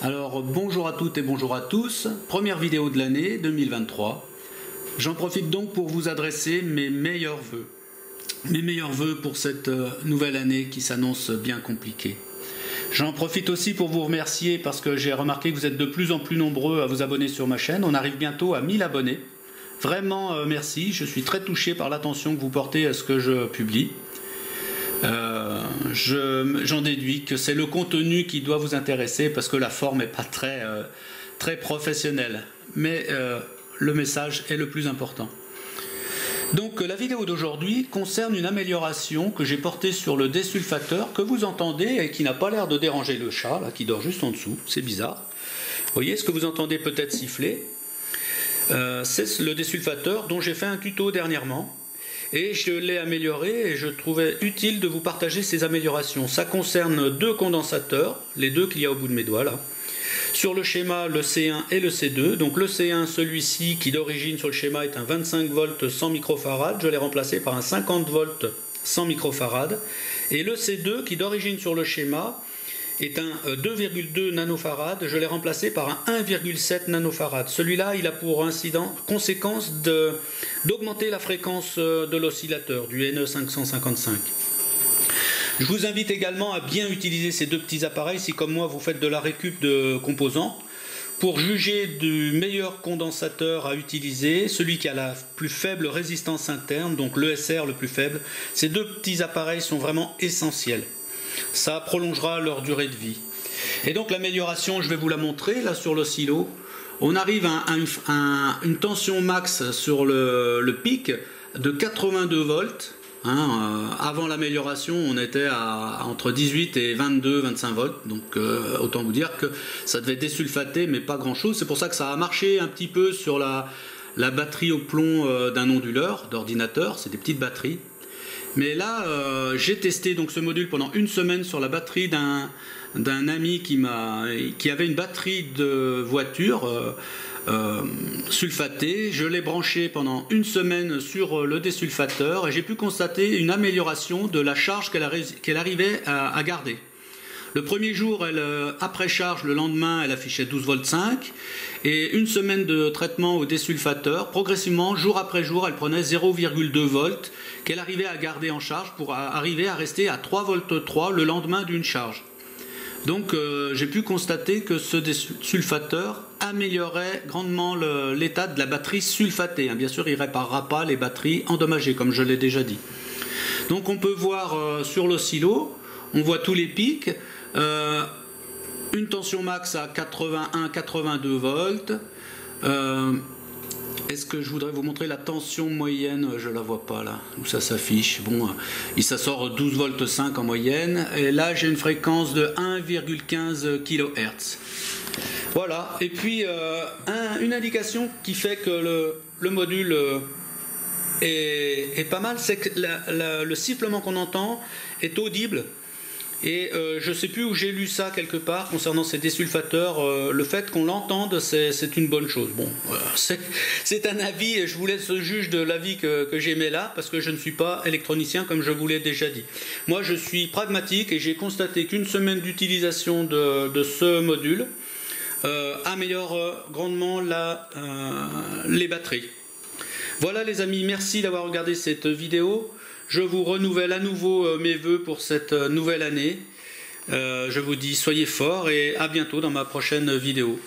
Alors bonjour à toutes et bonjour à tous, première vidéo de l'année 2023. J'en profite donc pour vous adresser mes meilleurs vœux. Mes meilleurs vœux pour cette nouvelle année qui s'annonce bien compliquée. J'en profite aussi pour vous remercier parce que j'ai remarqué que vous êtes de plus en plus nombreux à vous abonner sur ma chaîne. On arrive bientôt à 1000 abonnés. Vraiment merci, je suis très touché par l'attention que vous portez à ce que je publie. J'en déduis que c'est le contenu qui doit vous intéresser parce que la forme n'est pas très professionnelle. Mais le message est le plus important. Donc la vidéo d'aujourd'hui concerne une amélioration que j'ai portée sur le désulfateur que vous entendez et qui n'a pas l'air de déranger le chat, là, qui dort juste en dessous, c'est bizarre. Vous voyez ce que vous entendez peut-être siffler, c'est le désulfateur dont j'ai fait un tuto dernièrement. Et je l'ai amélioré et je trouvais utile de vous partager ces améliorations. Ça concerne deux condensateurs, les deux qu'il y a au bout de mes doigts là. Sur le schéma, le C1 et le C2. Donc le C1, celui-ci, qui d'origine sur le schéma est un 25 volts 100 microfarad, je l'ai remplacé par un 50 volts 100 microfarad. Et le C2, qui d'origine sur le schéma est un 2,2 nanofarad, je l'ai remplacé par un 1,7 nanofarad. Celui-là, il a pour conséquence d'augmenter la fréquence de l'oscillateur, du NE555. Je vous invite également à bien utiliser ces deux petits appareils si comme moi vous faites de la récup de composants pour juger du meilleur condensateur à utiliser, celui qui a la plus faible résistance interne, donc l'ESR le plus faible. Ces deux petits appareils sont vraiment essentiels. Ça prolongera leur durée de vie. Et donc l'amélioration, je vais vous la montrer là sur l'oscillo. On arrive à une tension max sur le pic de 82 volts. Avant l'amélioration, on était à entre 18 et 22-25 volts. Donc autant vous dire que ça devait désulfater, mais pas grand-chose. C'est pour ça que ça a marché un petit peu sur la batterie au plomb d'un onduleur d'ordinateur. C'est des petites batteries. Mais là, j'ai testé donc ce module pendant une semaine sur la batterie d'un ami qui avait une batterie de voiture sulfatée. Je l'ai branché pendant une semaine sur le désulfateur et j'ai pu constater une amélioration de la charge qu'elle arrivait à garder. Le premier jour, après charge, le lendemain, elle affichait 12 volts 5 et une semaine de traitement au désulfateur, progressivement, jour après jour, elle prenait 0,2 volts qu'elle arrivait à garder en charge pour arriver à rester à 3 volts 3 le lendemain d'une charge. Donc j'ai pu constater que ce désulfateur améliorait grandement l'état de la batterie sulfatée. Bien sûr, il ne réparera pas les batteries endommagées, comme je l'ai déjà dit. Donc on peut voir sur l'oscillo, on voit tous les pics. Une tension max à 81-82 volts. Est-ce que je voudrais vous montrer la tension moyenne? Je la vois pas là, où ça s'affiche. Bon, ça sort 12 volts 5 en moyenne. Et là, j'ai une fréquence de 1,15 kHz. Voilà. Et puis, une indication qui fait que le module est pas mal, c'est que le sifflement qu'on entend est audible. Et je ne sais plus où j'ai lu ça quelque part concernant ces désulfateurs. Le fait qu'on l'entende, c'est une bonne chose. Bon, c'est un avis et je vous laisse juge de l'avis que j'émets là parce que je ne suis pas électronicien comme je vous l'ai déjà dit. Moi, je suis pragmatique et j'ai constaté qu'une semaine d'utilisation de ce module améliore grandement les batteries. Voilà les amis, merci d'avoir regardé cette vidéo. Je vous renouvelle à nouveau mes vœux pour cette nouvelle année. Je vous dis soyez forts et à bientôt dans ma prochaine vidéo.